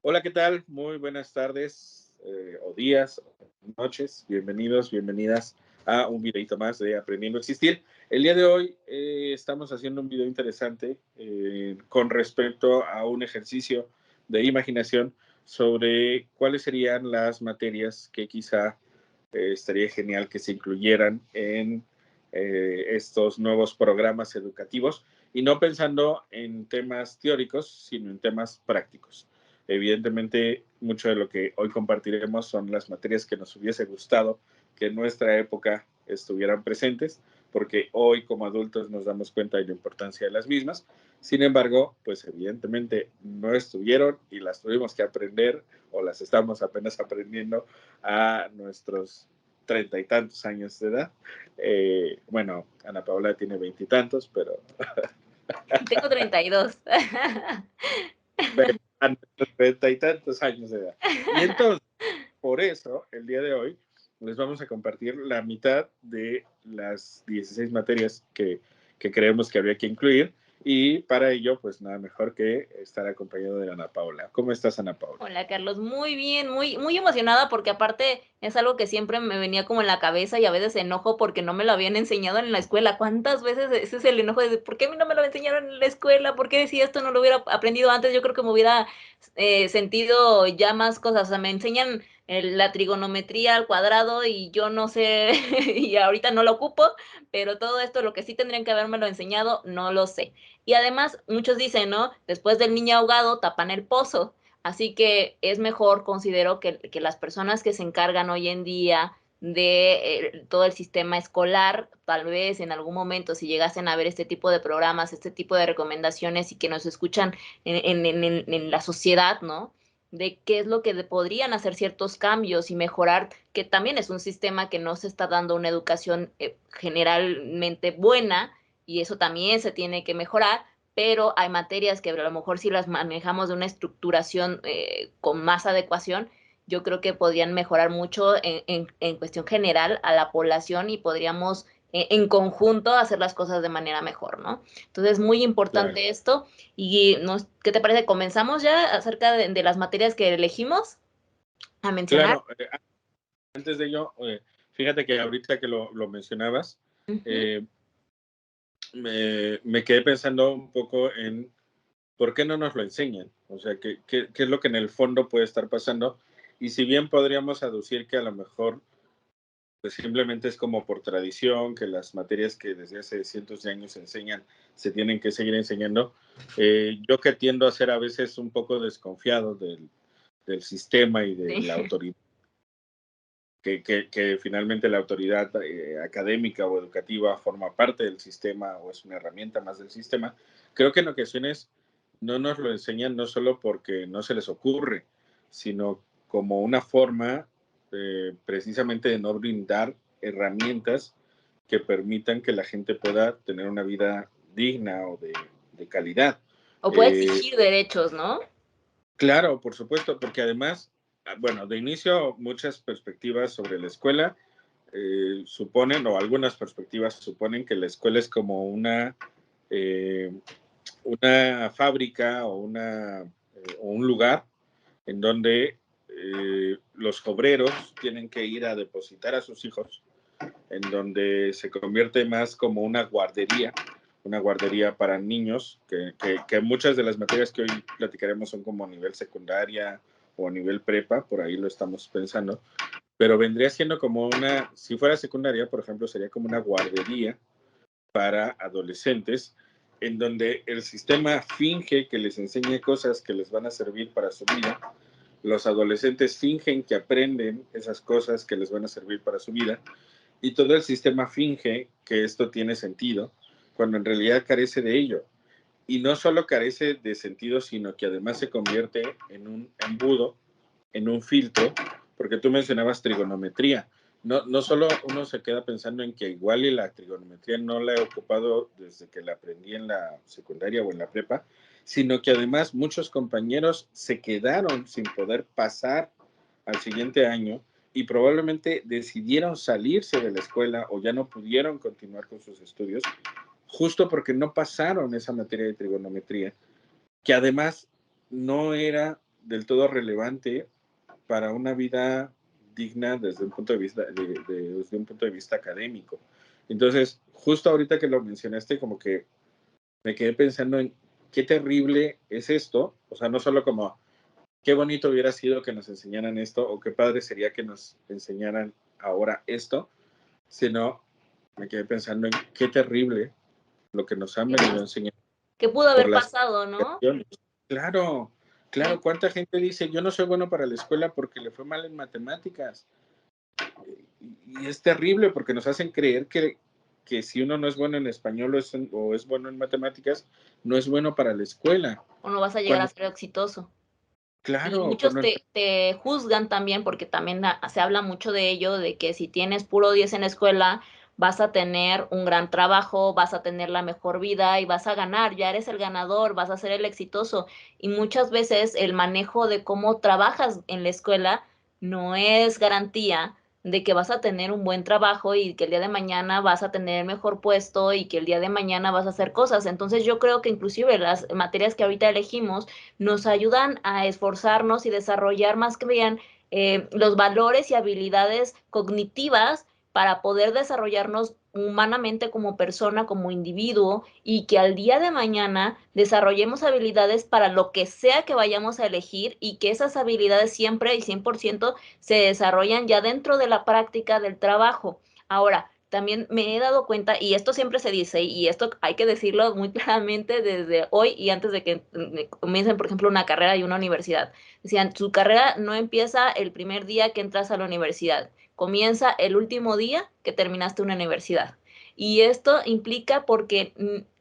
Hola, ¿qué tal? Muy buenas tardes o días, o noches. Bienvenidos, bienvenidas a un videito más de Aprendiendo a Existir. El día de hoy estamos haciendo un video interesante con respecto a un ejercicio de imaginación sobre cuáles serían las materias que quizá estaría genial que se incluyeran en estos nuevos programas educativos y no pensando en temas teóricos, sino en temas prácticos. Evidentemente, mucho de lo que hoy compartiremos son las materias que nos hubiese gustado que en nuestra época estuvieran presentes, porque hoy como adultos nos damos cuenta de la importancia de las mismas. Sin embargo, pues evidentemente no estuvieron y las tuvimos que aprender o las estamos apenas aprendiendo a nuestros 30 y tantos años de edad. Bueno, Ana Paula tiene 20 y tantos, pero Tengo 32. a nuestros 30 y tantos años de edad. Y entonces, por eso, el día de hoy, les vamos a compartir la mitad de las 16 materias que creemos que habría que incluir. Y para ello, pues nada mejor que estar acompañado de Ana Paula. ¿Cómo estás, Ana Paula? Hola, Carlos, muy bien, muy emocionada porque aparte es algo que siempre me venía como en la cabeza y a veces enojo porque no me lo habían enseñado en la escuela. ¿Cuántas veces ese es el enojo de por qué a mí no me lo enseñaron en la escuela? ¿Por qué si esto no lo hubiera aprendido antes? Yo creo que me hubiera sentido ya más cosas. O sea, me enseñan la trigonometría al cuadrado y yo no sé, y ahorita no lo ocupo, pero todo esto, lo que sí tendrían que habérmelo enseñado, no lo sé. Y además, muchos dicen, ¿no? Después del niño ahogado, tapan el pozo. Así que es mejor, considero, que las personas que se encargan hoy en día de todo el sistema escolar, tal vez en algún momento, si llegasen a ver este tipo de programas, este tipo de recomendaciones y que nos escuchan en la sociedad, ¿no? De qué es lo que podrían hacer ciertos cambios y mejorar, que también es un sistema que no se está dando una educación generalmente buena y eso también se tiene que mejorar, pero hay materias que a lo mejor si las manejamos de una estructuración con más adecuación, yo creo que podrían mejorar mucho en cuestión general a la población y podríamos en conjunto hacer las cosas de manera mejor, ¿no? Entonces, muy Claro, importante esto. ¿Y qué te parece? ¿Comenzamos ya acerca de las materias que elegimos a mencionar? claro. Antes de ello, fíjate que ahorita que lo mencionabas, Uh -huh. eh, me quedé pensando un poco en por qué no nos lo enseñan. O sea, qué es lo que en el fondo puede estar pasando. Y si bien podríamos aducir que a lo mejor pues simplemente es como por tradición, que las materias que desde hace cientos de años se enseñan se tienen que seguir enseñando, yo que tiendo a ser a veces un poco desconfiado del sistema y de la Sí. autoridad, que finalmente la autoridad académica o educativa forma parte del sistema o es una herramienta más del sistema, creo que en ocasiones no nos lo enseñan no solo porque no se les ocurre, sino como una forma precisamente de no brindar herramientas que permitan que la gente pueda tener una vida digna o de calidad. O puede Eh, exigir derechos, ¿no? Claro, por supuesto, porque además, bueno, de inicio muchas perspectivas sobre la escuela suponen, o algunas perspectivas suponen que la escuela es como eh, una fábrica o un lugar en donde los obreros tienen que ir a depositar a sus hijos, en donde se convierte más como una guardería para niños, que muchas de las materias que hoy platicaremos son como a nivel secundaria o a nivel prepa, por ahí lo estamos pensando, pero vendría siendo como si fuera secundaria, por ejemplo, sería como una guardería para adolescentes, en donde el sistema finge que les enseña cosas que les van a servir para su vida, los adolescentes fingen que aprenden esas cosas que les van a servir para su vida, y todo el sistema finge que esto tiene sentido, cuando en realidad carece de ello. Y no solo carece de sentido, sino que además se convierte en un embudo, en un filtro, porque tú mencionabas trigonometría. No solo uno se queda pensando en que igual y la trigonometría no la he ocupado desde que la aprendí en la secundaria o en la prepa, sino que además muchos compañeros se quedaron sin poder pasar al siguiente año y probablemente decidieron salirse de la escuela o ya no pudieron continuar con sus estudios justo porque no pasaron esa materia de trigonometría, que además no era del todo relevante para una vida digna desde un punto de vista, desde un punto de vista académico. Entonces, justo ahorita que lo mencionaste, como que me quedé pensando en qué terrible es esto, o sea, no solo como qué bonito hubiera sido que nos enseñaran esto, o qué padre sería que nos enseñaran ahora esto, sino me quedé pensando en qué terrible lo que nos han venido enseñando ¿Qué pudo por haber las pasado, no? Claro, claro, ¿cuánta gente dice, yo no soy bueno para la escuela porque le fue mal en matemáticas? Y es terrible porque nos hacen creer que si uno no es bueno en español o es bueno en matemáticas, no es bueno para la escuela. O no vas a llegar Cuando, a ser exitoso. Y claro, muchos te juzgan también, porque también se habla mucho de ello, de que si tienes puro 10 en la escuela, vas a tener un gran trabajo, vas a tener la mejor vida y vas a ganar, ya eres el ganador, vas a ser el exitoso. Y muchas veces el manejo de cómo trabajas en la escuela no es garantía de que vas a tener un buen trabajo y que el día de mañana vas a tener mejor puesto y que el día de mañana vas a hacer cosas. Entonces yo creo que inclusive las materias que ahorita elegimos nos ayudan a esforzarnos y desarrollar más que bien los valores y habilidades cognitivas para poder desarrollarnos humanamente como persona, como individuo, y que al día de mañana desarrollemos habilidades para lo que sea que vayamos a elegir y que esas habilidades siempre y 100% se desarrollan ya dentro de la práctica del trabajo. Ahora, también me he dado cuenta, y esto siempre se dice, y esto hay que decirlo muy claramente desde hoy y antes de que comiencen, por ejemplo, una carrera y una universidad. Decían, su carrera no empieza el primer día que entras a la universidad, comienza el último día que terminaste una universidad. Y esto implica porque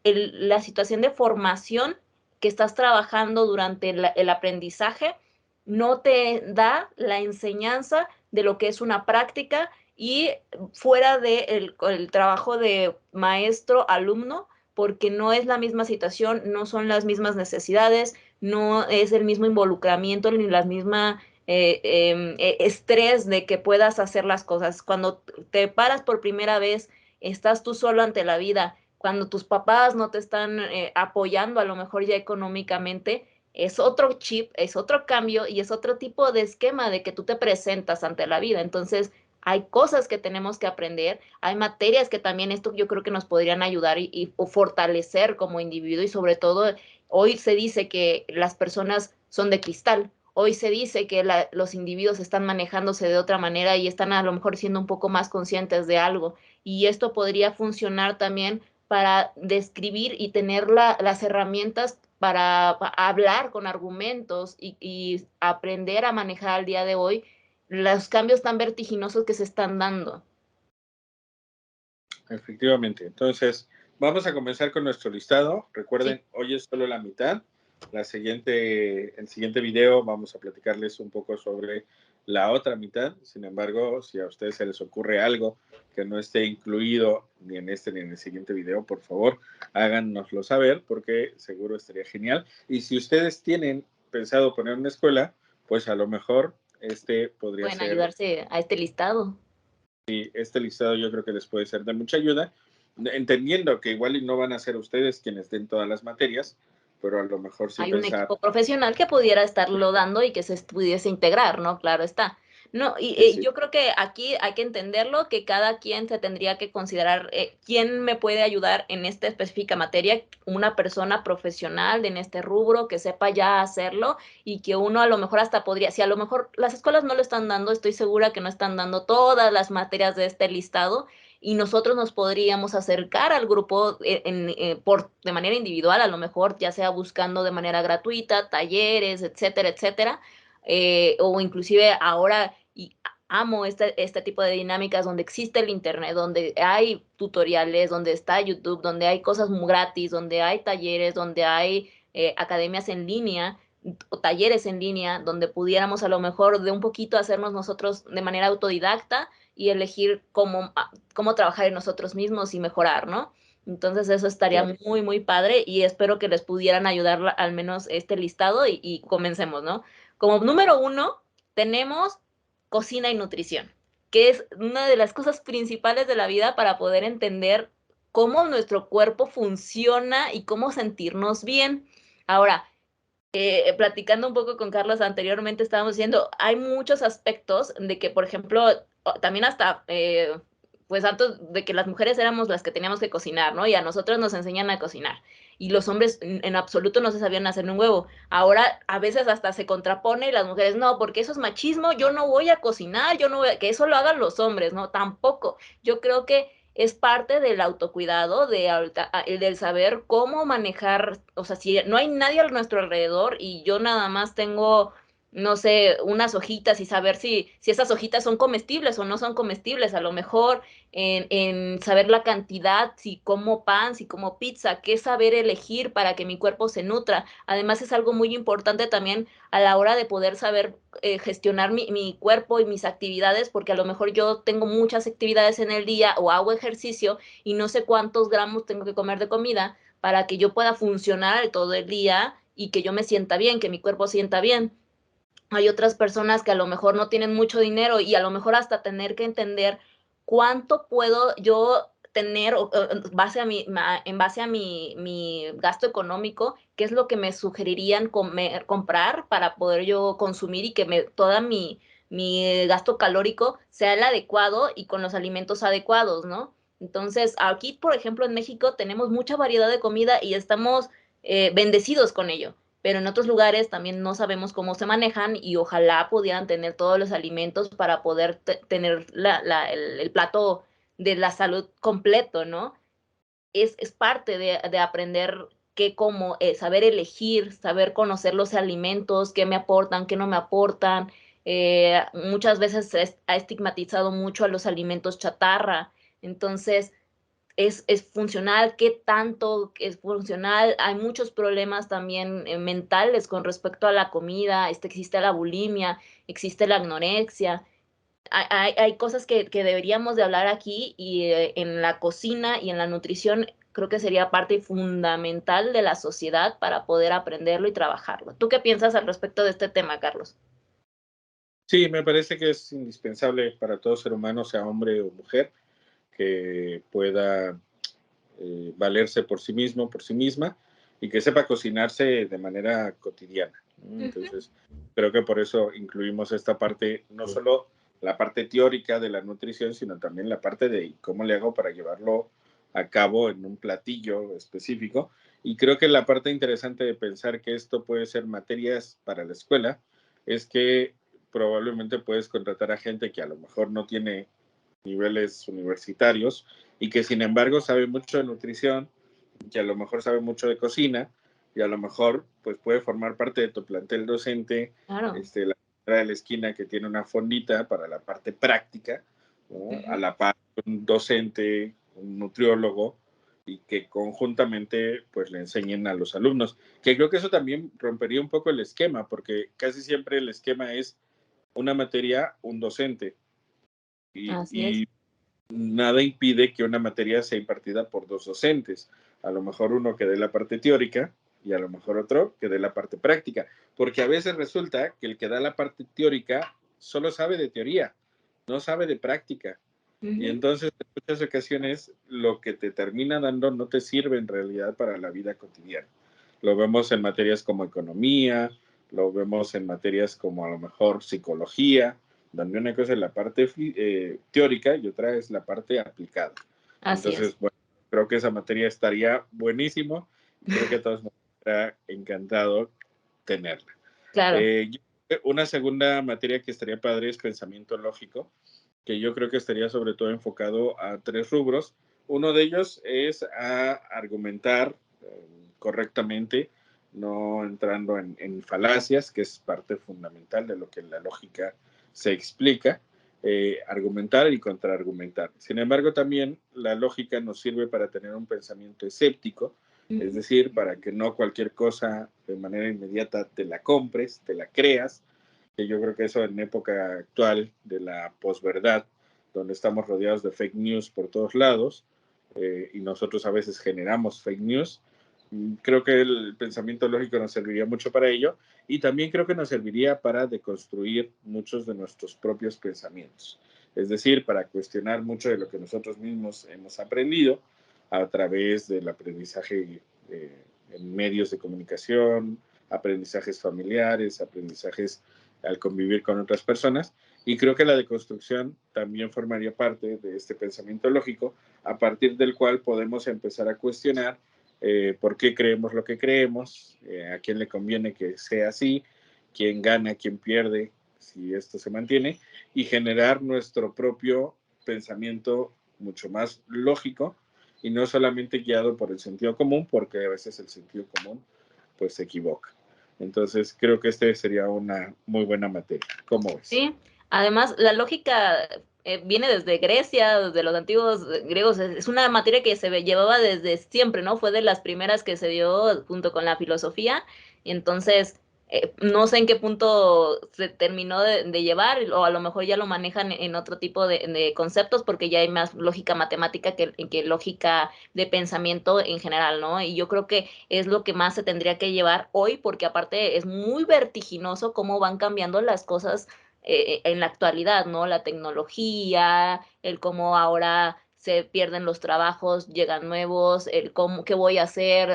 la situación de formación que estás trabajando durante el aprendizaje no te da la enseñanza de lo que es una práctica y fuera del el trabajo de maestro-alumno, porque no es la misma situación, no son las mismas necesidades, no es el mismo involucramiento ni la misma estrés de que puedas hacer las cosas. Cuando te paras por primera vez, estás tú solo ante la vida, cuando tus papás no te están apoyando a lo mejor ya económicamente, es otro chip, es otro cambio y es otro tipo de esquema de que tú te presentas ante la vida. Entonces, hay cosas que tenemos que aprender, hay materias que también esto yo creo que nos podrían ayudar o fortalecer como individuo y sobre todo hoy se dice que las personas son de cristal, hoy se dice que los individuos están manejándose de otra manera y están a lo mejor siendo un poco más conscientes de algo y esto podría funcionar también para describir y tener las herramientas para hablar con argumentos y aprender a manejar al día de hoy los cambios tan vertiginosos que se están dando. Efectivamente. Entonces, vamos a comenzar con nuestro listado. Recuerden, Sí. hoy es solo la mitad. El siguiente video vamos a platicarles un poco sobre la otra mitad. Sin embargo, si a ustedes se les ocurre algo que no esté incluido ni en este ni en el siguiente video, por favor, háganoslo saber porque seguro estaría genial. Y si ustedes tienen pensado poner una escuela, pues a lo mejor este podría Pueden ser ayudarse a este listado. este listado yo creo que les puede ser de mucha ayuda, entendiendo que igual y no van a ser ustedes quienes den todas las materias, pero a lo mejor sí Hay un pensar, equipo profesional que pudiera estarlo dando y que se pudiese integrar, ¿no? Claro está. No, y sí, sí, yo creo que aquí hay que entenderlo, que cada quien se tendría que considerar quién me puede ayudar en esta específica materia, una persona profesional en este rubro que sepa ya hacerlo y que uno a lo mejor hasta podría, si a lo mejor las escuelas no lo están dando, estoy segura que no están dando todas las materias de este listado y nosotros nos podríamos acercar al grupo de manera individual, a lo mejor ya sea buscando de manera gratuita, talleres, etcétera, etcétera, o inclusive ahora y amo este tipo de dinámicas donde existe el internet, donde hay tutoriales, donde está YouTube, donde hay cosas muy gratis, donde hay talleres, donde hay academias en línea o talleres en línea, donde pudiéramos a lo mejor de un poquito hacernos nosotros de manera autodidacta y elegir cómo trabajar en nosotros mismos y mejorar, ¿no? Entonces eso estaría claro. muy, muy padre y espero que les pudieran ayudar al menos este listado y comencemos, ¿no? Como número 1, tenemos cocina y nutrición, que es una de las cosas principales de la vida para poder entender cómo nuestro cuerpo funciona y cómo sentirnos bien. Ahora, platicando un poco con Carlos anteriormente, estábamos diciendo, hay muchos aspectos de que, por ejemplo, también hasta, pues antes de que las mujeres éramos las que teníamos que cocinar, ¿no? Y a nosotros nos enseñan a cocinar. Y los hombres en absoluto no se sabían hacer un huevo. Ahora a veces hasta se contrapone y las mujeres, no, porque eso es machismo, yo no voy a cocinar, yo no voy a... que eso lo hagan los hombres, ¿no? Tampoco. Yo creo que es parte del autocuidado, del saber cómo manejar, o sea, si no hay nadie a nuestro alrededor y yo nada más tengo, no sé, unas hojitas y saber si esas hojitas son comestibles o no son comestibles, a lo mejor en saber la cantidad, si como pan, si como pizza, qué saber elegir para que mi cuerpo se nutra. Además es algo muy importante también a la hora de poder saber gestionar mi cuerpo y mis actividades, porque a lo mejor yo tengo muchas actividades en el día o hago ejercicio y no sé cuántos gramos tengo que comer de comida para que yo pueda funcionar todo el día y que yo me sienta bien, que mi cuerpo sienta bien. Hay otras personas que a lo mejor no tienen mucho dinero y a lo mejor hasta tener que entender cuánto puedo yo tener en base a mi gasto económico, qué es lo que me sugerirían comprar para poder yo consumir y que toda mi gasto calórico sea el adecuado y con los alimentos adecuados, ¿no? Entonces, aquí, por ejemplo, en México tenemos mucha variedad de comida y estamos bendecidos con ello, pero en otros lugares también no sabemos cómo se manejan y ojalá pudieran tener todos los alimentos para poder tener el plato de la salud completo, ¿no? Es parte de aprender qué como, saber elegir, saber conocer los alimentos, qué me aportan, qué no me aportan. Muchas veces se ha estigmatizado mucho a los alimentos chatarra, entonces es funcional, qué tanto es funcional. Hay muchos problemas también mentales con respecto a la comida, existe la bulimia, existe la anorexia. Hay cosas que deberíamos de hablar aquí y en la cocina y en la nutrición creo que sería parte fundamental de la sociedad para poder aprenderlo y trabajarlo. ¿Tú qué piensas al respecto de este tema, Carlos? Sí, me parece que es indispensable para todo ser humano, sea hombre o mujer, que pueda valerse por sí mismo, por sí misma, y que sepa cocinarse de manera cotidiana, ¿no? Ujú. Entonces, creo que por eso incluimos esta parte, no solo la parte teórica de la nutrición, sino también la parte de cómo le hago para llevarlo a cabo en un platillo específico. Y creo que la parte interesante de pensar que esto puede ser materias para la escuela es que probablemente puedes contratar a gente que a lo mejor no tiene niveles universitarios y que sin embargo sabe mucho de nutrición, que a lo mejor sabe mucho de cocina y a lo mejor pues puede formar parte de tu plantel docente, Claro. la de la esquina que tiene una fondita para la parte práctica, ¿no? A Ujú. la par un docente, un nutriólogo y que conjuntamente pues le enseñen a los alumnos, que creo que eso también rompería un poco el esquema, porque casi siempre el esquema es una materia, un docente, Así es. y nada impide que una materia sea impartida por dos docentes. A lo mejor uno que dé la parte teórica y a lo mejor otro que dé la parte práctica. Porque a veces resulta que el que da la parte teórica solo sabe de teoría, no sabe de práctica. Y Ujú. entonces en muchas ocasiones lo que te termina dando no te sirve en realidad para la vida cotidiana. Lo vemos en materias como economía, lo vemos en materias como a lo mejor psicología, donde una cosa es la parte teórica y otra es la parte aplicada. Así es. Entonces, bueno, creo que esa materia estaría buenísimo y creo que a todos nos estaría encantado tenerla. Claro. Una segunda materia que estaría padre es pensamiento lógico, que yo creo que estaría sobre todo enfocado a tres rubros. Uno de ellos es a argumentar correctamente, no entrando en falacias, que es parte fundamental de lo que en la lógica se explica, argumentar y contraargumentar. Sin embargo, también la lógica nos sirve para tener un pensamiento escéptico, es Ujú. decir, para que no cualquier cosa de manera inmediata te la compres, te la creas, que yo creo que eso en época actual de la posverdad, donde estamos rodeados de fake news por todos lados, y nosotros a veces generamos fake news, creo que el pensamiento lógico nos serviría mucho para ello y también creo que nos serviría para deconstruir muchos de nuestros propios pensamientos, es decir, para cuestionar mucho de lo que nosotros mismos hemos aprendido a través del aprendizaje en medios de comunicación, aprendizajes familiares, aprendizajes al convivir con otras personas. Y creo que la deconstrucción también formaría parte de este pensamiento lógico, a partir del cual podemos empezar a cuestionar por qué creemos lo que creemos, a quién le conviene que sea así, quién gana, quién pierde, si esto se mantiene, y generar nuestro propio pensamiento mucho más lógico y no solamente guiado por el sentido común, porque a veces el sentido común pues se equivoca. Entonces creo que este sería una muy buena materia. ¿Cómo ves? Sí, además la lógica viene desde Grecia, desde los antiguos griegos, es una materia que se llevaba desde siempre, ¿no? Fue de las primeras que se dio junto con la filosofía, y entonces no sé en qué punto se terminó de llevar, o a lo mejor ya lo manejan en otro tipo de conceptos, porque ya hay más lógica matemática que lógica de pensamiento en general, ¿no? Y yo creo que es lo que más se tendría que llevar hoy, porque aparte es muy vertiginoso cómo van cambiando las cosas en la actualidad, ¿no? La tecnología, el cómo ahora se pierden los trabajos, llegan nuevos, el cómo, qué voy a hacer,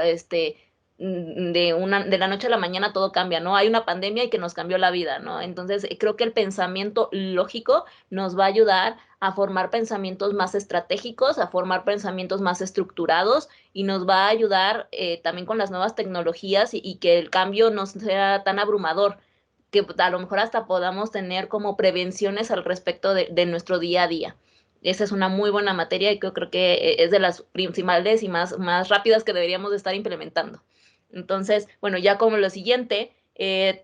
de la noche a la mañana todo cambia, ¿no? Hay una pandemia y que nos cambió la vida, ¿no? Entonces, creo que el pensamiento lógico nos va a ayudar a formar pensamientos más estratégicos, a formar pensamientos más estructurados y nos va a ayudar también con las nuevas tecnologías y que el cambio no sea tan abrumador, que a lo mejor hasta podamos tener como prevenciones al respecto de nuestro día a día. Esa es una muy buena materia y creo que es de las principales y más rápidas que deberíamos de estar implementando. Entonces, bueno, ya como lo siguiente,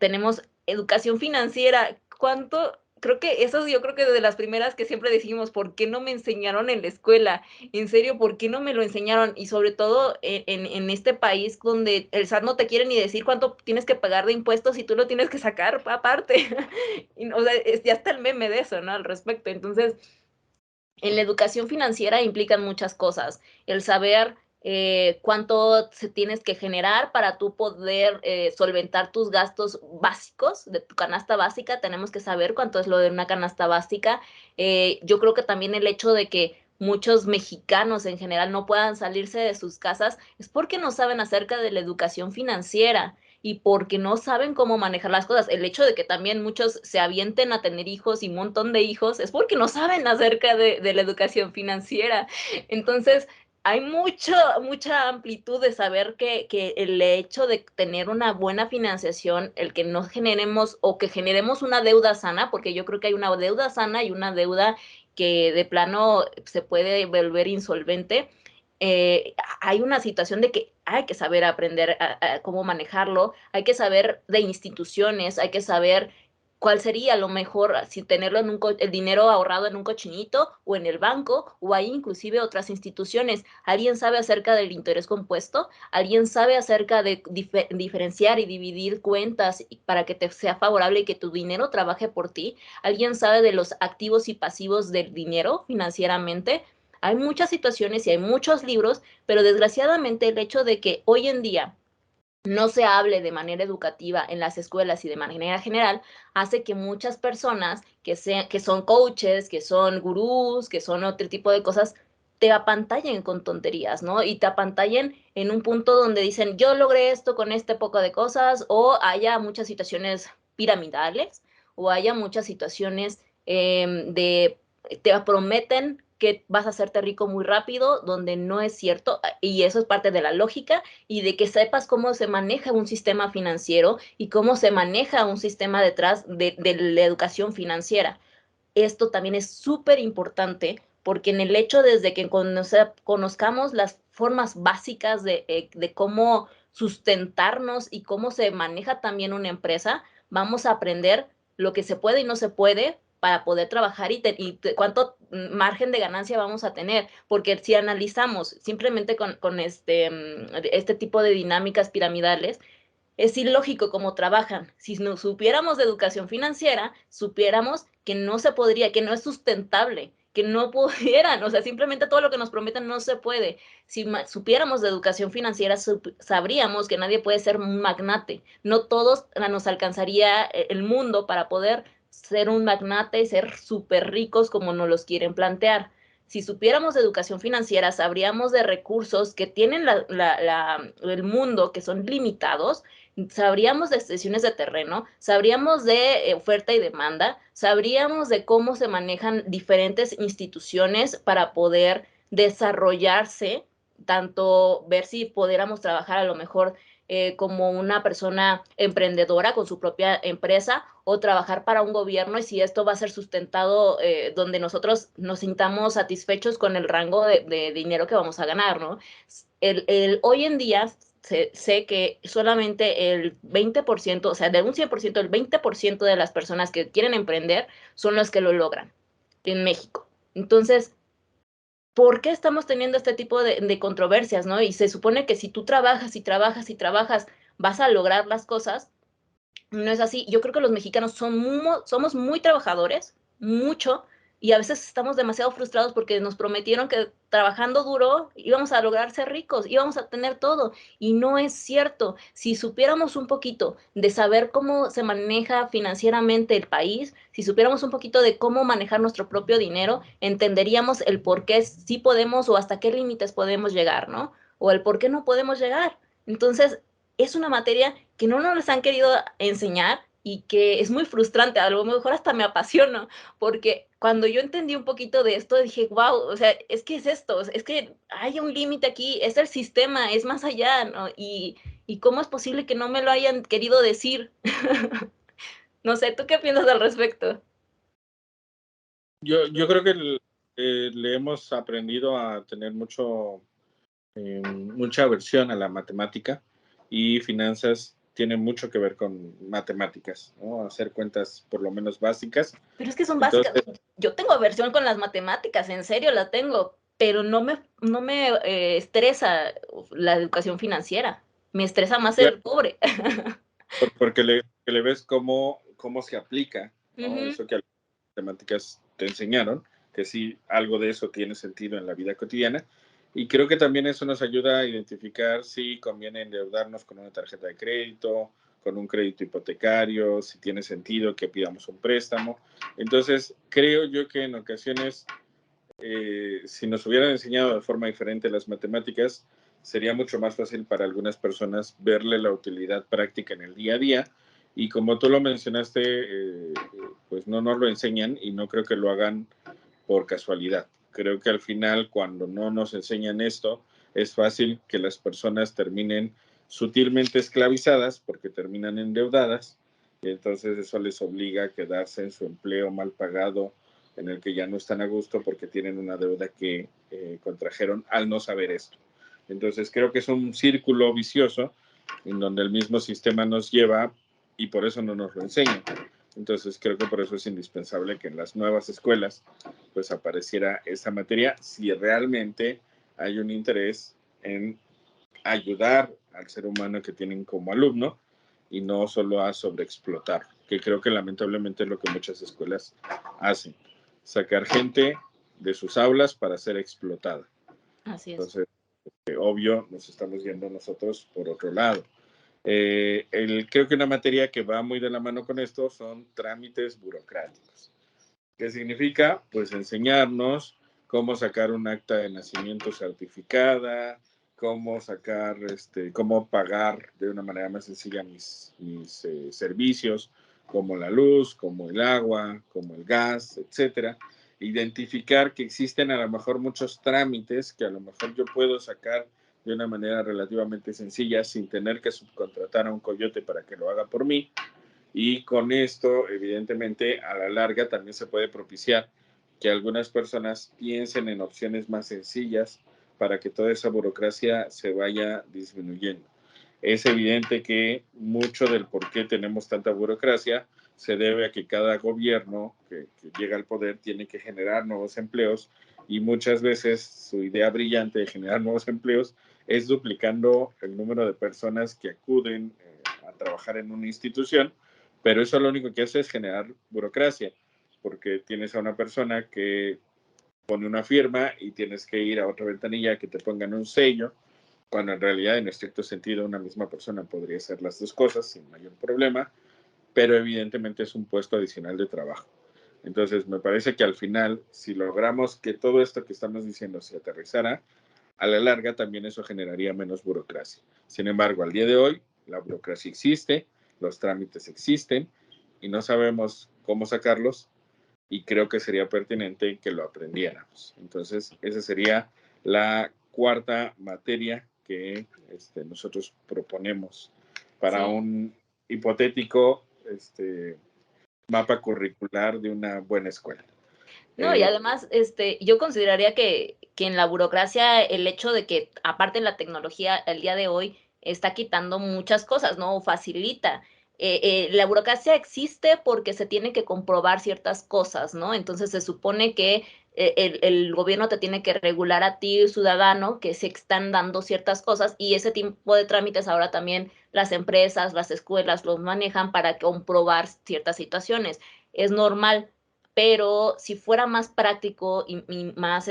tenemos educación financiera. ¿Cuánto? Creo que eso yo creo que de las primeras que siempre decimos, ¿por qué no me enseñaron en la escuela? En serio, ¿por qué no me lo enseñaron? Y sobre todo en este país donde el SAT no te quiere ni decir cuánto tienes que pagar de impuestos y tú lo tienes que sacar aparte. Y, o sea, ya está el meme de eso, ¿no? Al respecto. Entonces, en la educación financiera implican muchas cosas. El saber cuánto se tienes que generar para tú poder solventar tus gastos básicos de tu canasta básica. Tenemos que saber cuánto es lo de una canasta básica. Yo creo que también el hecho de que muchos mexicanos en general no puedan salirse de sus casas es porque no saben acerca de la educación financiera y porque no saben cómo manejar las cosas. El hecho de que también muchos se avienten a tener hijos y un montón de hijos es porque no saben acerca de la educación financiera. Entonces, hay mucha amplitud de saber que el hecho de tener una buena financiación, el que no generemos o que generemos una deuda sana, porque yo creo que hay una deuda sana y una deuda que de plano se puede volver insolvente, hay una situación de que hay que saber aprender a cómo manejarlo, hay que saber de instituciones, hay que saber cuál sería lo mejor, si tenerlo en el dinero ahorrado en un cochinito o en el banco, o hay inclusive otras instituciones. ¿Alguien sabe acerca del interés compuesto? ¿Alguien sabe acerca de diferenciar y dividir cuentas para que te sea favorable y que tu dinero trabaje por ti? ¿Alguien sabe de los activos y pasivos del dinero financieramente? Hay muchas situaciones y hay muchos libros, pero desgraciadamente el hecho de que hoy en día no se hable de manera educativa en las escuelas y de manera general, hace que muchas personas que son coaches, que son gurús, que son otro tipo de cosas, te apantallen con tonterías, ¿no? Y te apantallen en un punto donde dicen, yo logré esto con este poco de cosas, o haya muchas situaciones piramidales, o haya muchas situaciones te prometen que vas a hacerte rico muy rápido, donde no es cierto, y eso es parte de la lógica, y de que sepas cómo se maneja un sistema financiero y cómo se maneja un sistema detrás de la educación financiera. Esto también es súper importante porque en el hecho desde que conozcamos las formas básicas de cómo sustentarnos y cómo se maneja también una empresa, vamos a aprender lo que se puede y no se puede para poder trabajar cuánto margen de ganancia vamos a tener, porque si analizamos simplemente con este tipo de dinámicas piramidales, es ilógico cómo trabajan. Si no supiéramos de educación financiera, supiéramos que no se podría, que no es sustentable, que no pudieran, o sea, simplemente todo lo que nos prometen no se puede. Si supiéramos de educación financiera, sabríamos que nadie puede ser un magnate. No todos nos alcanzaría el mundo para poder ser un magnate y ser súper ricos como nos los quieren plantear. Si supiéramos de educación financiera, sabríamos de recursos que tienen el mundo, que son limitados, sabríamos de extensiones de terreno, sabríamos de oferta y demanda, sabríamos de cómo se manejan diferentes instituciones para poder desarrollarse, tanto ver si pudiéramos trabajar a lo mejor como una persona emprendedora con su propia empresa o trabajar para un gobierno y si esto va a ser sustentado donde nosotros nos sintamos satisfechos con el rango de dinero que vamos a ganar, ¿no? Hoy en día sé que solamente el 20%, o sea, de un 100%, el 20% de las personas que quieren emprender son los que lo logran en México. Entonces, ¿por qué estamos teniendo este tipo de controversias, no? Y se supone que si tú trabajas y trabajas y trabajas, vas a lograr las cosas. No es así. Yo creo que los mexicanos somos muy trabajadores, mucho, y a veces estamos demasiado frustrados porque nos prometieron que trabajando duro íbamos a lograr ser ricos, íbamos a tener todo, y no es cierto. Si supiéramos un poquito de saber cómo se maneja financieramente el país, si supiéramos un poquito de cómo manejar nuestro propio dinero, entenderíamos el por qué sí podemos o hasta qué límites podemos llegar, ¿no? O el por qué no podemos llegar. Entonces, es una materia que no nos han querido enseñar y que es muy frustrante, a lo mejor hasta me apasiona, porque cuando yo entendí un poquito de esto, dije, wow, o sea, es que es esto, es que hay un límite aquí, es el sistema, es más allá, ¿no? Y cómo es posible que no me lo hayan querido decir. No sé, ¿tú qué piensas al respecto? Yo creo que le hemos aprendido a tener mucha aversión a la matemática y finanzas tiene mucho que ver con matemáticas, ¿no? Hacer cuentas por lo menos básicas. Pero es que son básicas. Entonces, Yo tengo aversión con las matemáticas, en serio la tengo, pero no me estresa la educación financiera. Me estresa más claro, el cobre. porque le ves cómo se aplica, ¿no? Ujú. Eso que las matemáticas te enseñaron, que sí, algo de eso tiene sentido en la vida cotidiana. Y creo que también eso nos ayuda a identificar si conviene endeudarnos con una tarjeta de crédito, con un crédito hipotecario, si tiene sentido que pidamos un préstamo. Entonces, creo yo que en ocasiones, si nos hubieran enseñado de forma diferente las matemáticas, sería mucho más fácil para algunas personas verle la utilidad práctica en el día a día. Y como tú lo mencionaste, pues no nos lo enseñan y no creo que lo hagan por casualidad. Creo que al final, cuando no nos enseñan esto, es fácil que las personas terminen sutilmente esclavizadas porque terminan endeudadas y entonces eso les obliga a quedarse en su empleo mal pagado en el que ya no están a gusto porque tienen una deuda que contrajeron al no saber esto. Entonces creo que es un círculo vicioso en donde el mismo sistema nos lleva y por eso no nos lo enseñan. Entonces creo que por eso es indispensable que en las nuevas escuelas pues apareciera esa materia si realmente hay un interés en ayudar al ser humano que tienen como alumno y no solo a sobreexplotar, que creo que lamentablemente es lo que muchas escuelas hacen, sacar gente de sus aulas para ser explotada. Así es. Entonces, obvio, nos estamos yendo nosotros por otro lado. Creo que una materia que va muy de la mano con esto son trámites burocráticos. ¿Qué significa? Pues enseñarnos cómo sacar un acta de nacimiento certificada, cómo sacar, cómo pagar de una manera más sencilla mis servicios, como la luz, como el agua, como el gas, etcétera. Identificar que existen a lo mejor muchos trámites que a lo mejor yo puedo sacar de una manera relativamente sencilla sin tener que subcontratar a un coyote para que lo haga por mí, y con esto, evidentemente, a la larga también se puede propiciar que algunas personas piensen en opciones más sencillas para que toda esa burocracia se vaya disminuyendo. Es evidente que mucho del por qué tenemos tanta burocracia se debe a que cada gobierno que llega al poder tiene que generar nuevos empleos y muchas veces su idea brillante de generar nuevos empleos es duplicando el número de personas que acuden a trabajar en una institución, pero eso lo único que hace es generar burocracia, porque tienes a una persona que pone una firma y tienes que ir a otra ventanilla que te pongan un sello, cuando en realidad en estricto sentido una misma persona podría hacer las dos cosas sin mayor problema, pero evidentemente es un puesto adicional de trabajo. Entonces, me parece que al final, si logramos que todo esto que estamos diciendo se aterrizara, a la larga también eso generaría menos burocracia. Sin embargo, al día de hoy, la burocracia existe, los trámites existen y no sabemos cómo sacarlos, y creo que sería pertinente que lo aprendiéramos. Entonces, esa sería la cuarta materia que nosotros proponemos para Sí. un hipotético mapa curricular de una buena escuela. No, y además, yo consideraría que en la burocracia el hecho de que, aparte la tecnología el día de hoy está quitando muchas cosas, ¿no? O facilita. La burocracia existe porque se tiene que comprobar ciertas cosas, ¿no? Entonces se supone que el gobierno te tiene que regular a ti, ciudadano, que se están dando ciertas cosas y ese tipo de trámites ahora también las empresas, las escuelas los manejan para comprobar ciertas situaciones. Es normal, pero si fuera más práctico y más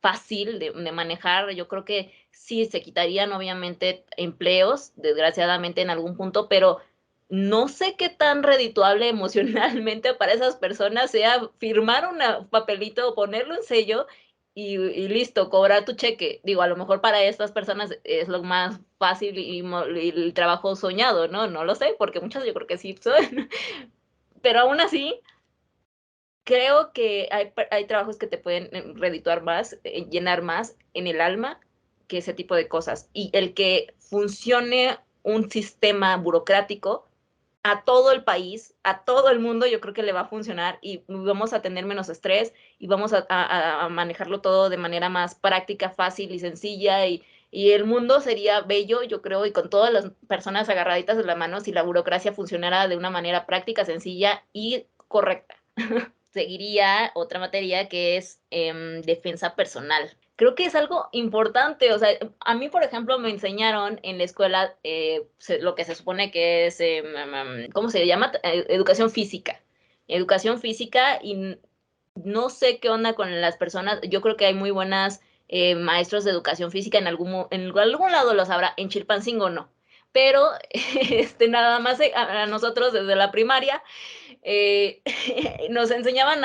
fácil de manejar, yo creo que sí se quitarían obviamente empleos, desgraciadamente en algún punto, pero no sé qué tan redituable emocionalmente para esas personas sea firmar un papelito o ponerle un sello y listo, cobrar tu cheque. Digo, a lo mejor para estas personas es lo más fácil y el trabajo soñado, ¿no? No lo sé, porque muchas yo creo que sí son. Pero aún así, creo que hay trabajos que te pueden redituar más, llenar más en el alma que ese tipo de cosas. Y el que funcione un sistema burocrático a todo el país, a todo el mundo, yo creo que le va a funcionar y vamos a tener menos estrés y vamos a manejarlo todo de manera más práctica, fácil y sencilla y el mundo sería bello, yo creo, y con todas las personas agarraditas de la mano si la burocracia funcionara de una manera práctica, sencilla y correcta. Seguiría otra materia que es defensa personal. Creo que es algo importante, o sea, a mí, por ejemplo, me enseñaron en la escuela lo que se supone que es, ¿cómo se llama? Educación física. Educación física y no sé qué onda con las personas, yo creo que hay muy buenas maestros de educación física, en algún lado los habrá, en Chilpancingo no, pero nada más a nosotros desde la primaria eh, nos enseñaban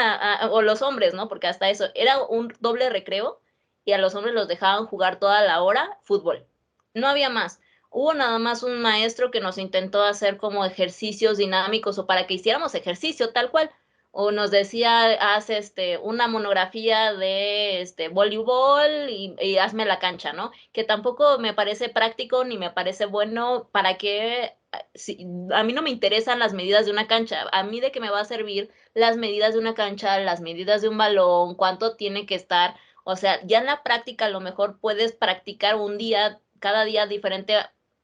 o los hombres, ¿no? Porque hasta eso, era un doble recreo y a los hombres los dejaban jugar toda la hora fútbol. No había más. Hubo nada más un maestro que nos intentó hacer como ejercicios dinámicos o para que hiciéramos ejercicio tal cual. O nos decía, haz una monografía de voleibol y hazme la cancha, ¿no? Que tampoco me parece práctico ni me parece bueno para que si, a mí no me interesan las medidas de una cancha, a mí de qué me va a servir las medidas de una cancha, las medidas de un balón, cuánto tiene que estar, o sea, ya en la práctica a lo mejor puedes practicar un día, cada día diferente,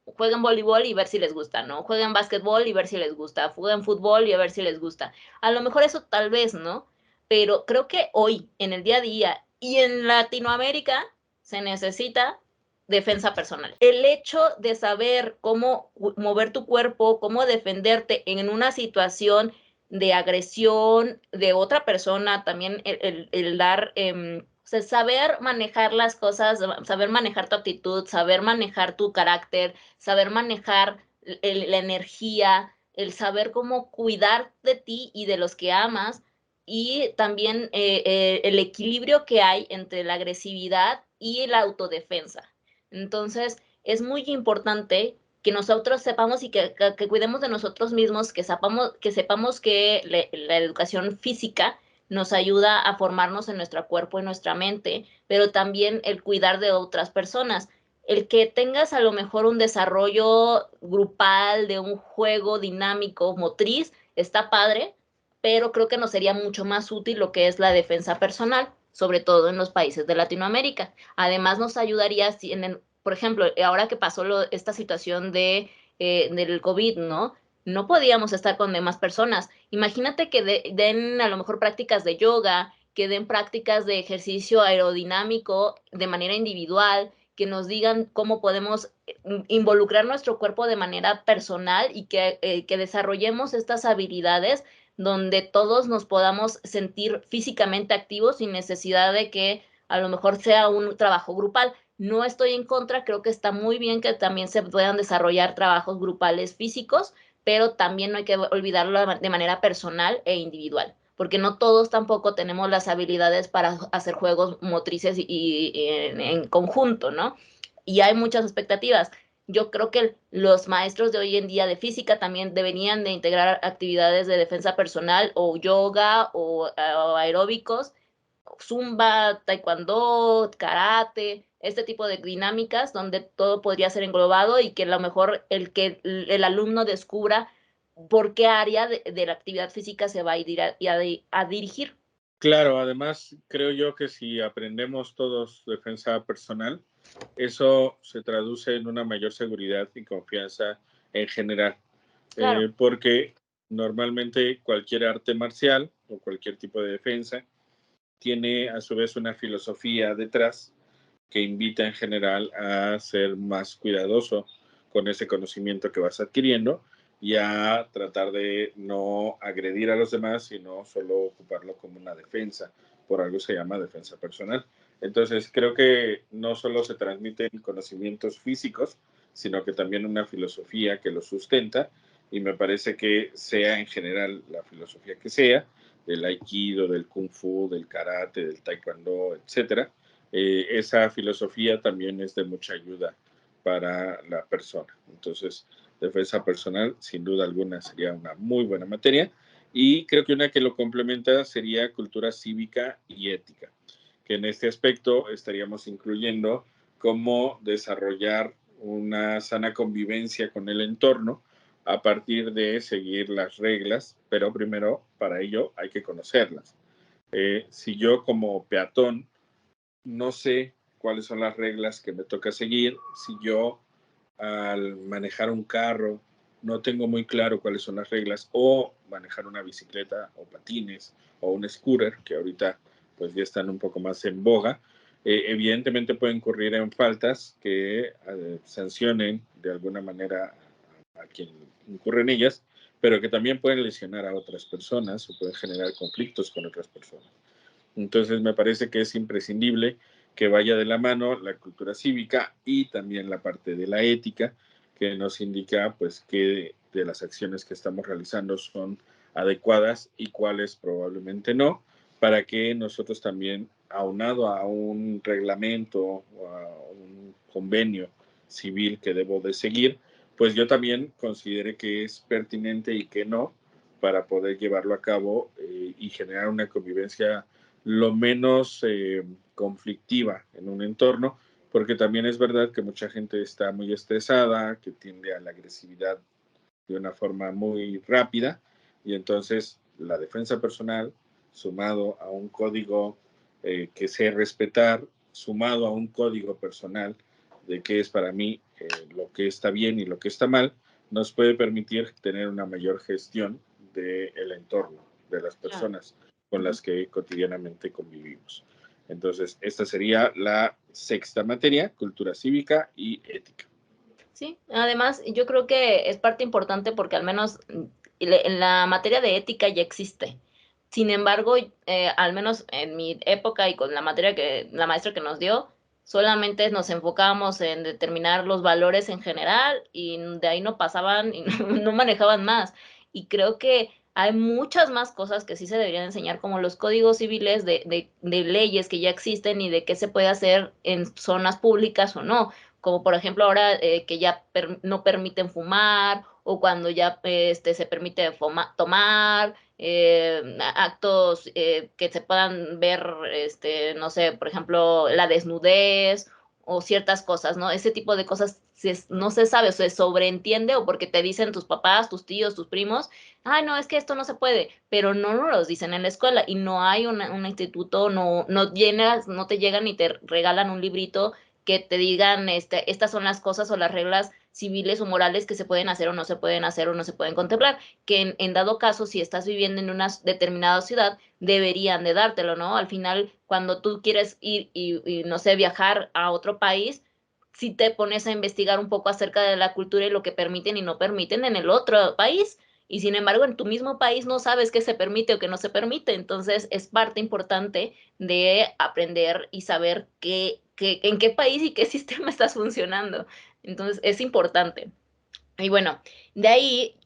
jueguen voleibol y ver si les gusta, ¿no? Jueguen básquetbol y ver si les gusta, jueguen fútbol y a ver si les gusta. A lo mejor eso tal vez, ¿no? Pero creo que hoy, en el día a día y en Latinoamérica, se necesita defensa personal. El hecho de saber cómo mover tu cuerpo, cómo defenderte en una situación de agresión de otra persona, también el dar, o sea, saber manejar las cosas, saber manejar tu actitud, saber manejar tu carácter, saber manejar la energía, el saber cómo cuidar de ti y de los que amas y también el equilibrio que hay entre la agresividad y la autodefensa. Entonces, es muy importante que nosotros sepamos y que cuidemos de nosotros mismos, que sepamos que la educación física nos ayuda a formarnos en nuestro cuerpo y nuestra mente, pero también el cuidar de otras personas. El que tengas a lo mejor un desarrollo grupal de un juego dinámico, motriz, está padre, pero creo que nos sería mucho más útil lo que es la defensa personal, sobre todo en los países de Latinoamérica. Además, nos ayudaría, si por ejemplo, ahora que pasó esta situación del COVID, ¿no? No podíamos estar con demás personas. Imagínate que den a lo mejor prácticas de yoga, que den prácticas de ejercicio aerodinámico de manera individual, que nos digan cómo podemos involucrar nuestro cuerpo de manera personal y que desarrollemos estas habilidades donde todos nos podamos sentir físicamente activos sin necesidad de que a lo mejor sea un trabajo grupal. No estoy en contra, creo que está muy bien que también se puedan desarrollar trabajos grupales físicos, pero también no hay que olvidarlo de manera personal e individual, porque no todos tampoco tenemos las habilidades para hacer juegos motrices y en conjunto, ¿no? Y hay muchas expectativas. Yo creo que los maestros de hoy en día de física también deberían de integrar actividades de defensa personal o yoga o aeróbicos, zumba, taekwondo, karate, este tipo de dinámicas donde todo podría ser englobado y que a lo mejor el alumno descubra por qué área de la actividad física se va a ir a dirigir. Claro, además creo yo que si aprendemos todos defensa personal, eso se traduce en una mayor seguridad y confianza en general, Claro, porque normalmente cualquier arte marcial o cualquier tipo de defensa tiene a su vez una filosofía detrás que invita en general a ser más cuidadoso con ese conocimiento que vas adquiriendo y a tratar de no agredir a los demás, sino solo ocuparlo como una defensa. Por algo se llama defensa personal. Entonces, creo que no solo se transmiten conocimientos físicos, sino que también una filosofía que los sustenta. Y me parece que sea en general la filosofía que sea, del aikido, del kung fu, del karate, del taekwondo, etcétera, esa filosofía también es de mucha ayuda para la persona. Entonces, defensa personal, sin duda alguna, sería una muy buena materia. Y creo que una que lo complementa sería cultura cívica y ética, que en este aspecto estaríamos incluyendo cómo desarrollar una sana convivencia con el entorno a partir de seguir las reglas, pero primero para ello hay que conocerlas. Si yo como peatón no sé cuáles son las reglas que me toca seguir, si yo al manejar un carro no tengo muy claro cuáles son las reglas, o manejar una bicicleta o patines o un scooter, que ahorita pues ya están un poco más en boga, evidentemente pueden incurrir en faltas que sancionen de alguna manera a quien incurre en ellas, pero que también pueden lesionar a otras personas o pueden generar conflictos con otras personas. Entonces me parece que es imprescindible que vaya de la mano la cultura cívica y también la parte de la ética, que nos indica pues qué de las acciones que estamos realizando son adecuadas y cuáles probablemente no, para que nosotros también, aunado a un reglamento o a un convenio civil que debo de seguir, pues yo también considere que es pertinente y que no, para poder llevarlo a cabo y generar una convivencia lo menos conflictiva en un entorno, porque también es verdad que mucha gente está muy estresada, que tiende a la agresividad de una forma muy rápida, y entonces la defensa personal, sumado a un código que sé respetar, sumado a un código personal de qué es para mí lo que está bien y lo que está mal, nos puede permitir tener una mayor gestión del entorno, de las claro. personas con las que cotidianamente convivimos. Entonces, esta sería la sexta materia, cultura cívica y ética. Sí, además yo creo que es parte importante porque al menos en la materia de ética ya existe. Sin embargo, al menos en mi época y con la materia que la maestra que nos dio, solamente nos enfocábamos en determinar los valores en general y de ahí no pasaban y no manejaban más. Y creo que hay muchas más cosas que sí se deberían enseñar, como los códigos civiles de leyes que ya existen y de qué se puede hacer en zonas públicas o no, como por ejemplo ahora que ya no permiten fumar o cuando ya se permite tomar, actos que se puedan ver, no sé, por ejemplo, la desnudez o ciertas cosas, ¿no? Ese tipo de cosas no se sabe, o se sobreentiende o porque te dicen tus papás, tus tíos, tus primos, ay, no, es que esto no se puede, pero no nos lo dicen en la escuela y no hay un instituto, no llenas, no te llegan y te regalan un librito que te digan estas son las cosas o las reglas civiles o morales que se pueden hacer o no se pueden hacer o no se pueden contemplar, que en dado caso, si estás viviendo en una determinada ciudad, deberían de dártelo, ¿no? Al final, cuando tú quieres ir y no sé, viajar a otro país, si te pones a investigar un poco acerca de la cultura y lo que permiten y no permiten en el otro país, y sin embargo en tu mismo país no sabes qué se permite o qué no se permite, entonces es parte importante de aprender y saber en qué país y qué sistema estás funcionando. Entonces es importante. Y bueno, de ahí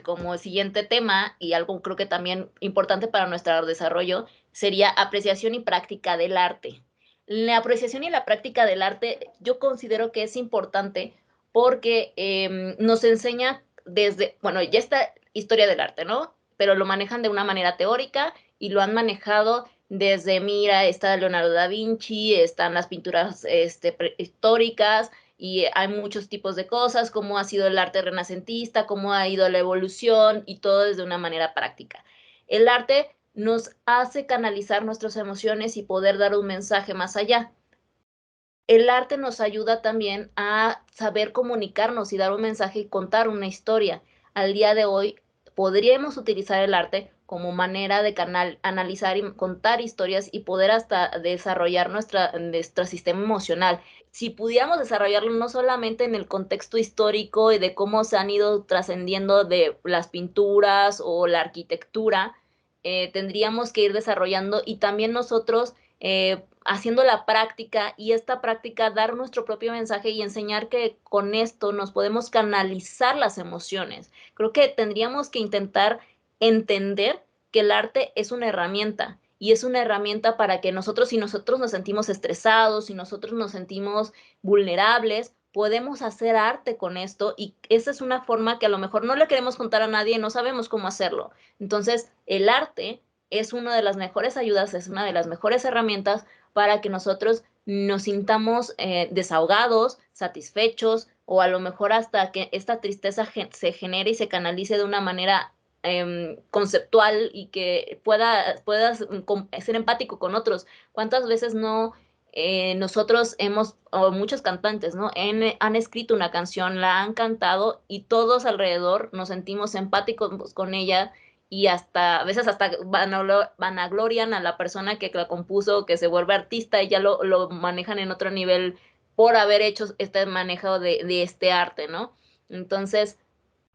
como siguiente tema, y algo creo que también importante para nuestro desarrollo, sería apreciación y práctica del arte. La apreciación y la práctica del arte yo considero que es importante porque nos enseña desde, bueno, ya está historia del arte, ¿no? Pero lo manejan de una manera teórica y lo han manejado desde, mira, está Leonardo da Vinci, están las pinturas históricas, y hay muchos tipos de cosas, cómo ha sido el arte renacentista, cómo ha ido la evolución y todo desde una manera práctica. El arte nos hace canalizar nuestras emociones y poder dar un mensaje más allá. El arte nos ayuda también a saber comunicarnos y dar un mensaje y contar una historia. Al día de hoy podríamos utilizar el arte como manera de analizar y contar historias y poder hasta desarrollar nuestro sistema emocional. Si pudiéramos desarrollarlo no solamente en el contexto histórico y de cómo se han ido trascendiendo de las pinturas o la arquitectura, tendríamos que ir desarrollando y también nosotros haciendo la práctica y esta práctica dar nuestro propio mensaje y enseñar que con esto nos podemos canalizar las emociones. Creo que tendríamos que intentar entender que el arte es una herramienta y es una herramienta para que nosotros, si nosotros nos sentimos estresados, si nosotros nos sentimos vulnerables, podemos hacer arte con esto y esa es una forma que a lo mejor no le queremos contar a nadie, no sabemos cómo hacerlo. Entonces, el arte es una de las mejores ayudas, es una de las mejores herramientas para que nosotros nos sintamos desahogados, satisfechos o a lo mejor hasta que esta tristeza se genere y se canalice de una manera conceptual y que puedas ser empático con otros. ¿Cuántas veces no nosotros hemos, o muchos cantantes, ¿no? Han escrito una canción, la han cantado y todos alrededor nos sentimos empáticos con ella y hasta, a veces hasta vanaglorian a la persona que la compuso, que se vuelve artista y ya lo manejan en otro nivel por haber hecho este manejo de este arte, ¿no? Entonces,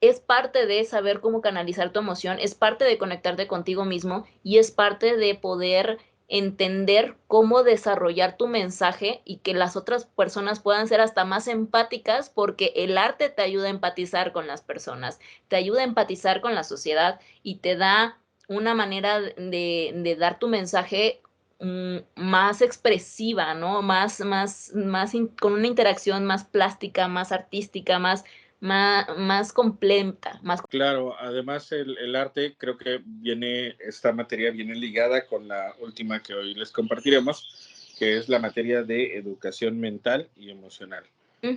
es parte de saber cómo canalizar tu emoción, es parte de conectarte contigo mismo y es parte de poder entender cómo desarrollar tu mensaje y que las otras personas puedan ser hasta más empáticas porque el arte te ayuda a empatizar con las personas, te ayuda a empatizar con la sociedad y te da una manera de dar tu mensaje más expresiva, ¿no? Con una interacción más plástica, más artística, más completa, más... Claro, además el arte, creo que esta materia viene ligada con la última que hoy les compartiremos, que es la materia de educación mental y emocional,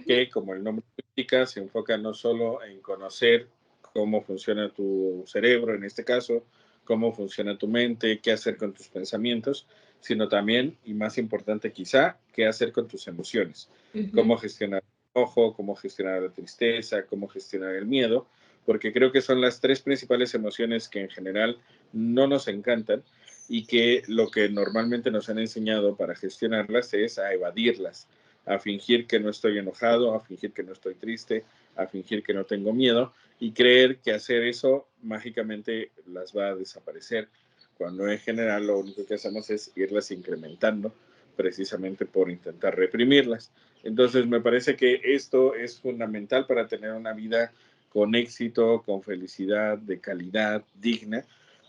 que como el nombre indica, se enfoca no solo en conocer cómo funciona tu cerebro, en este caso, cómo funciona tu mente, qué hacer con tus pensamientos, sino también, y más importante quizá, qué hacer con tus emociones, cómo gestionar el enojo, cómo gestionar la tristeza, cómo gestionar el miedo, porque creo que son las tres principales emociones que en general no nos encantan y que lo que normalmente nos han enseñado para gestionarlas es a evadirlas, a fingir que no estoy enojado, a fingir que no estoy triste, a fingir que no tengo miedo y creer que hacer eso mágicamente las va a desaparecer, cuando en general lo único que hacemos es irlas incrementando precisamente por intentar reprimirlas. Entonces me parece que esto es fundamental para tener una vida con éxito, con felicidad, de calidad, digna,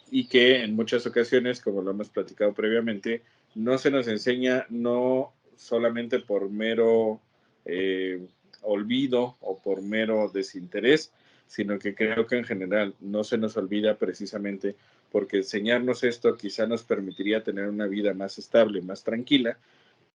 y que en muchas ocasiones, como lo hemos platicado previamente, no se nos enseña no solamente por mero olvido o por mero desinterés, sino que creo que en general no se nos olvida precisamente porque enseñarnos esto quizá nos permitiría tener una vida más estable, más tranquila,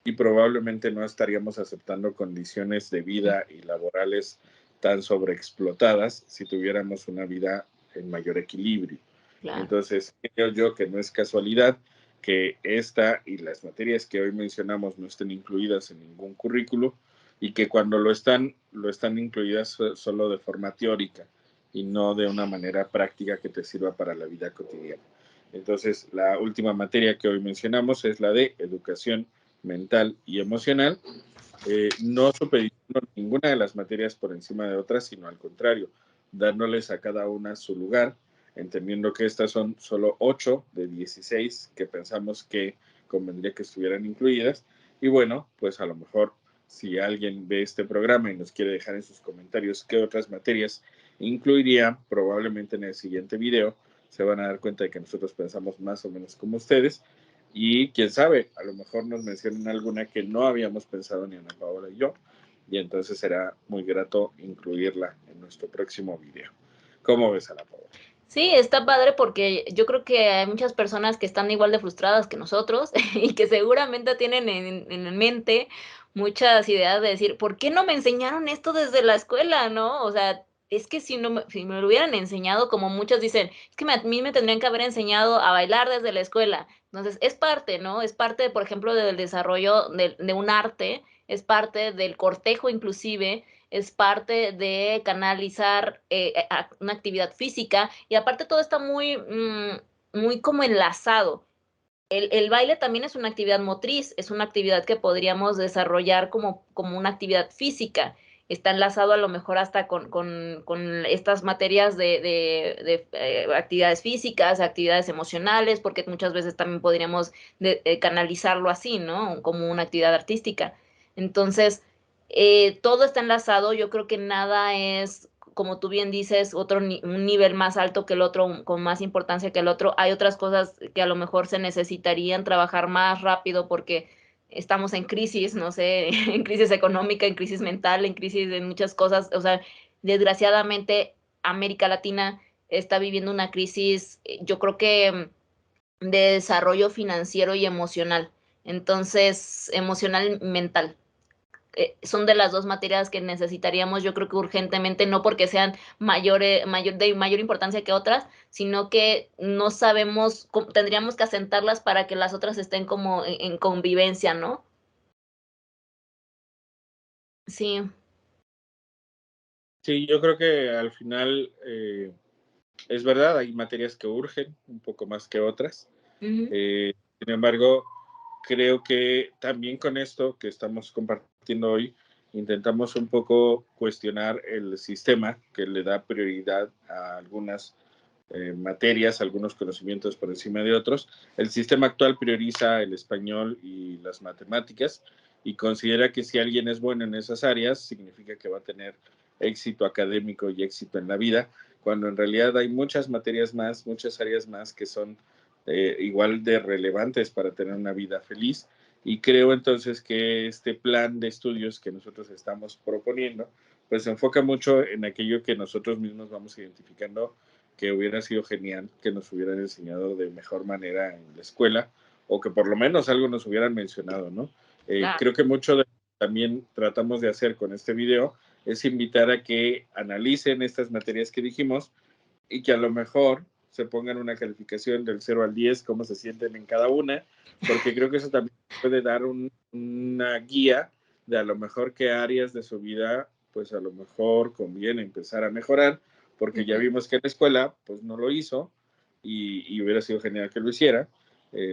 y probablemente no estaríamos aceptando condiciones de vida y laborales tan sobreexplotadas si tuviéramos una vida en mayor equilibrio. Claro. Entonces, creo yo que no es casualidad que esta y las materias que hoy mencionamos no estén incluidas en ningún currículo y que cuando lo están incluidas solo de forma teórica y no de una manera práctica que te sirva para la vida cotidiana. Entonces, la última materia que hoy mencionamos es la de educación mental y emocional, no supeditando ninguna de las materias por encima de otras, sino al contrario, dándoles a cada una su lugar, entendiendo que estas son solo 8 de 16 que pensamos que convendría que estuvieran incluidas. Y bueno, pues a lo mejor si alguien ve este programa y nos quiere dejar en sus comentarios qué otras materias incluiría probablemente en el siguiente video. Se van a dar cuenta de que nosotros pensamos más o menos como ustedes y quién sabe, a lo mejor nos mencionan alguna que no habíamos pensado ni Ana Paola y yo, y entonces será muy grato incluirla en nuestro próximo video. ¿Cómo ves, Ana Paola? Sí, está padre porque yo creo que hay muchas personas que están igual de frustradas que nosotros y que seguramente tienen en mente muchas ideas de decir, ¿por qué no me enseñaron esto desde la escuela, no? O sea, es que si no si me lo hubieran enseñado, como muchos dicen, es que a mí me tendrían que haber enseñado a bailar desde la escuela. Entonces, es parte, ¿no? Es parte, por ejemplo, del desarrollo de un arte, es parte del cortejo inclusive, es parte de canalizar una actividad física y aparte todo está muy, muy como enlazado. El baile también es una actividad motriz, es una actividad que podríamos desarrollar como una actividad física. Está enlazado a lo mejor hasta con estas materias de actividades físicas, actividades emocionales, porque muchas veces también podríamos canalizarlo así, ¿no? Como una actividad artística. Entonces, todo está enlazado, yo creo que nada es, como tú bien dices, un nivel más alto que el otro, con más importancia que el otro. Hay otras cosas que a lo mejor se necesitarían trabajar más rápido porque estamos en crisis, no sé, en crisis económica, en crisis mental, en crisis de muchas cosas. O sea, desgraciadamente América Latina está viviendo una crisis, yo creo que de desarrollo financiero y emocional. Entonces, emocional mental son de las dos materias que necesitaríamos, yo creo que urgentemente, no porque sean de mayor importancia que otras, sino que no sabemos, tendríamos que asentarlas para que las otras estén como en convivencia, ¿no? Sí. Sí, yo creo que al final es verdad, hay materias que urgen un poco más que otras. Ujú. Sin embargo, creo que también con esto que estamos compartiendo hoy, intentamos un poco cuestionar el sistema que le da prioridad a algunas materias, algunos conocimientos por encima de otros. El sistema actual prioriza el español y las matemáticas y considera que si alguien es bueno en esas áreas, significa que va a tener éxito académico y éxito en la vida, cuando en realidad hay muchas materias más, muchas áreas más que son igual de relevantes para tener una vida feliz. Y creo entonces que este plan de estudios que nosotros estamos proponiendo, pues se enfoca mucho en aquello que nosotros mismos vamos identificando que hubiera sido genial que nos hubieran enseñado de mejor manera en la escuela o que por lo menos algo nos hubieran mencionado, ¿no? Claro. Creo que mucho de lo que también tratamos de hacer con este video es invitar a que analicen estas materias que dijimos y que a lo mejor se pongan una calificación del 0 al 10, cómo se sienten en cada una, porque creo que eso también puede dar una guía de a lo mejor qué áreas de su vida, pues a lo mejor conviene empezar a mejorar, porque ya Ujú. vimos que en la escuela, pues no lo hizo y hubiera sido genial que lo hiciera.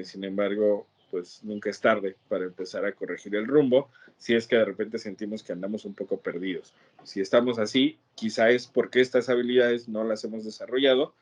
Sin embargo, pues nunca es tarde para empezar a corregir el rumbo si es que de repente sentimos que andamos un poco perdidos. Si estamos así, quizá es porque estas habilidades no las hemos desarrollado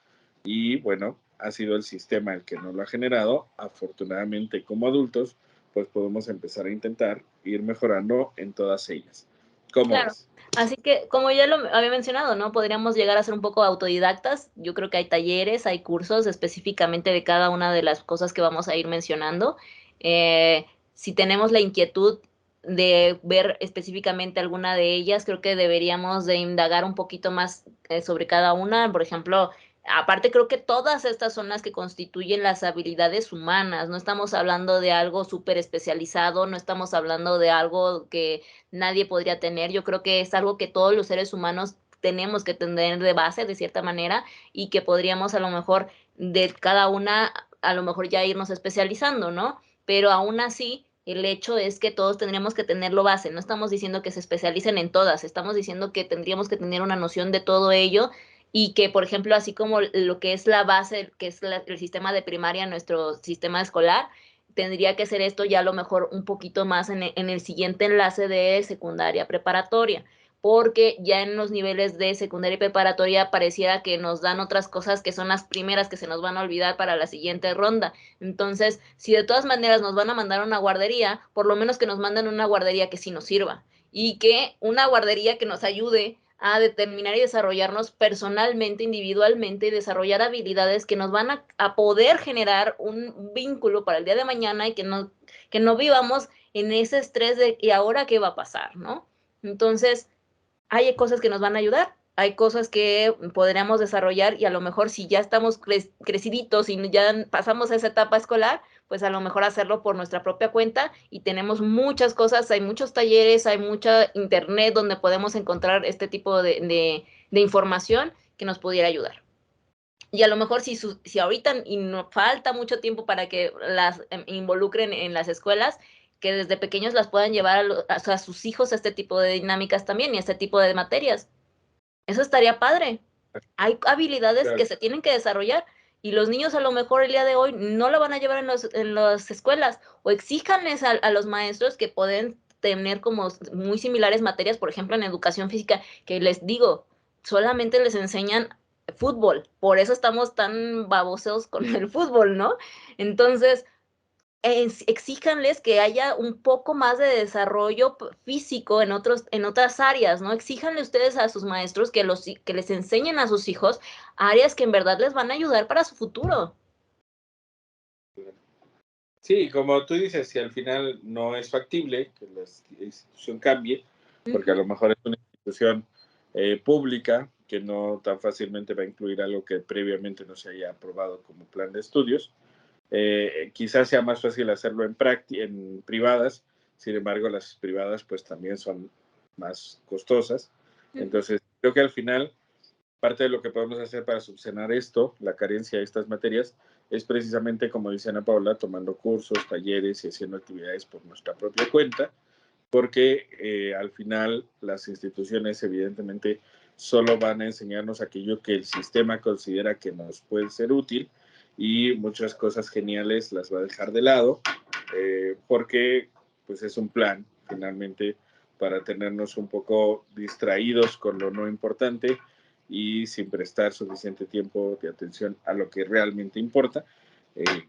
y bueno, ha sido el sistema el que nos lo ha generado. Afortunadamente, como adultos, pues podemos empezar a intentar ir mejorando en todas ellas. ¿Cómo Claro. ves? Así que, como ya lo había mencionado, ¿no? Podríamos llegar a ser un poco autodidactas. Yo creo que hay talleres, hay cursos específicamente de cada una de las cosas que vamos a ir mencionando. Si tenemos la inquietud de ver específicamente alguna de ellas, creo que deberíamos de indagar un poquito más sobre cada una. Por ejemplo, aparte creo que todas estas son las que constituyen las habilidades humanas. No estamos hablando de algo súper especializado, no estamos hablando de algo que nadie podría tener. Yo creo que es algo que todos los seres humanos tenemos que tener de base, de cierta manera, y que podríamos a lo mejor de cada una, a lo mejor ya irnos especializando, ¿no? Pero aún así, el hecho es que todos tendríamos que tenerlo base. No estamos diciendo que se especialicen en todas, estamos diciendo que tendríamos que tener una noción de todo ello y que, por ejemplo, así como lo que es la base, que es el sistema de primaria, nuestro sistema escolar, tendría que ser esto ya a lo mejor un poquito más en el siguiente enlace de secundaria preparatoria, porque ya en los niveles de secundaria y preparatoria pareciera que nos dan otras cosas que son las primeras que se nos van a olvidar para la siguiente ronda. Entonces, si de todas maneras nos van a mandar a una guardería, por lo menos que nos manden una guardería que sí nos sirva y que una guardería que nos ayude a determinar y desarrollarnos personalmente, individualmente, y desarrollar habilidades que nos van a poder generar un vínculo para el día de mañana y que no vivamos en ese estrés de ¿y ahora qué va a pasar? ¿No? Entonces, hay cosas que nos van a ayudar, hay cosas que podríamos desarrollar y a lo mejor si ya estamos creciditos y ya pasamos a esa etapa escolar, pues a lo mejor hacerlo por nuestra propia cuenta y tenemos muchas cosas, hay muchos talleres, hay mucha internet donde podemos encontrar este tipo de información que nos pudiera ayudar. Y a lo mejor si ahorita y no falta mucho tiempo para que las involucren en las escuelas, que desde pequeños las puedan llevar a sus hijos a este tipo de dinámicas también y a este tipo de materias. Eso estaría padre. Hay habilidades Claro. que se tienen que desarrollar y los niños a lo mejor el día de hoy no lo van a llevar en las escuelas o exíjanles a los maestros que pueden tener como muy similares materias, por ejemplo, en educación física, que les digo, solamente les enseñan fútbol, por eso estamos tan baboseos con el fútbol, ¿no? Entonces, exíjanles que haya un poco más de desarrollo físico en otras áreas, ¿no? Exíjanle ustedes a sus maestros que les enseñen a sus hijos áreas que en verdad les van a ayudar para su futuro. Sí, como tú dices, si al final no es factible que la institución cambie, porque a lo mejor es una institución pública que no tan fácilmente va a incluir algo que previamente no se haya aprobado como plan de estudios, quizás sea más fácil hacerlo en privadas, sin embargo las privadas pues también son más costosas. Entonces creo que al final parte de lo que podemos hacer para subsanar esto, la carencia de estas materias, es precisamente, como dice Ana Paula, tomando cursos, talleres y haciendo actividades por nuestra propia cuenta, porque al final las instituciones evidentemente solo van a enseñarnos aquello que el sistema considera que nos puede ser útil y muchas cosas geniales las va a dejar de lado, porque pues es un plan finalmente para tenernos un poco distraídos con lo no importante y sin prestar suficiente tiempo de atención a lo que realmente importa.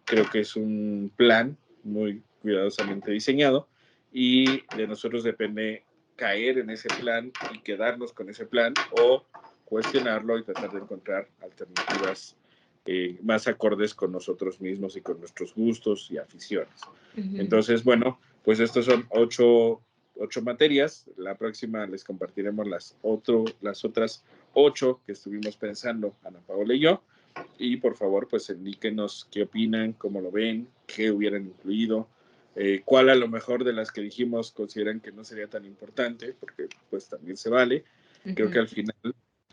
Creo que es un plan muy cuidadosamente diseñado y de nosotros depende caer en ese plan y quedarnos con ese plan o cuestionarlo y tratar de encontrar alternativas más acordes con nosotros mismos y con nuestros gustos y aficiones. Entonces, bueno, pues estos son ocho materias. La próxima les compartiremos las otras 8 que estuvimos pensando, Ana Paola y yo. Y por favor, pues indíquenos qué opinan, cómo lo ven, qué hubieran incluido, cuál a lo mejor de las que dijimos consideran que no sería tan importante, porque pues también se vale. Creo que al final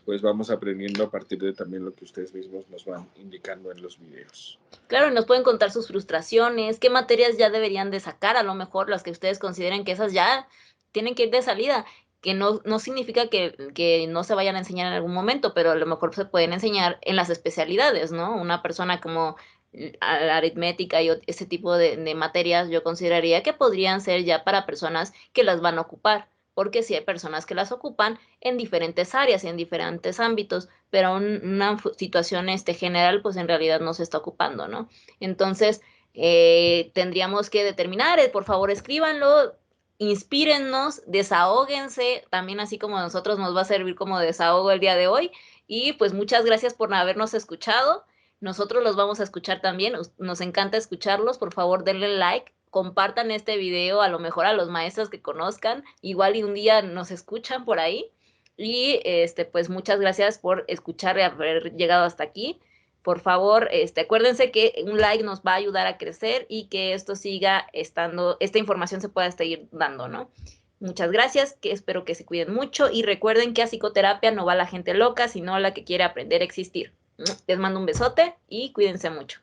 pues vamos aprendiendo a partir de también lo que ustedes mismos nos van indicando en los videos. Claro, nos pueden contar sus frustraciones, qué materias ya deberían de sacar, a lo mejor las que ustedes consideren que esas ya tienen que ir de salida, que no significa que no se vayan a enseñar en algún momento, pero a lo mejor se pueden enseñar en las especialidades, ¿no? Una persona como la aritmética y ese tipo de materias, yo consideraría que podrían ser ya para personas que las van a ocupar, porque sí hay personas que las ocupan en diferentes áreas y en diferentes ámbitos, pero una situación general, pues en realidad no se está ocupando, ¿no? Entonces, tendríamos que determinar, por favor, escríbanlo, inspírennos, desahóguense, también así como a nosotros nos va a servir como desahogo el día de hoy. Y pues muchas gracias por habernos escuchado. Nosotros los vamos a escuchar también, nos encanta escucharlos. Por favor, denle like, compartan este video a lo mejor a los maestros que conozcan, igual y un día nos escuchan por ahí. Y pues muchas gracias por escuchar y haber llegado hasta aquí. Por favor, acuérdense que un like nos va a ayudar a crecer y que esto siga estando, esta información se pueda seguir dando, ¿no? Muchas gracias, que espero que se cuiden mucho y recuerden que a psicoterapia no va la gente loca, sino la que quiere aprender a existir. Les mando un besote y cuídense mucho.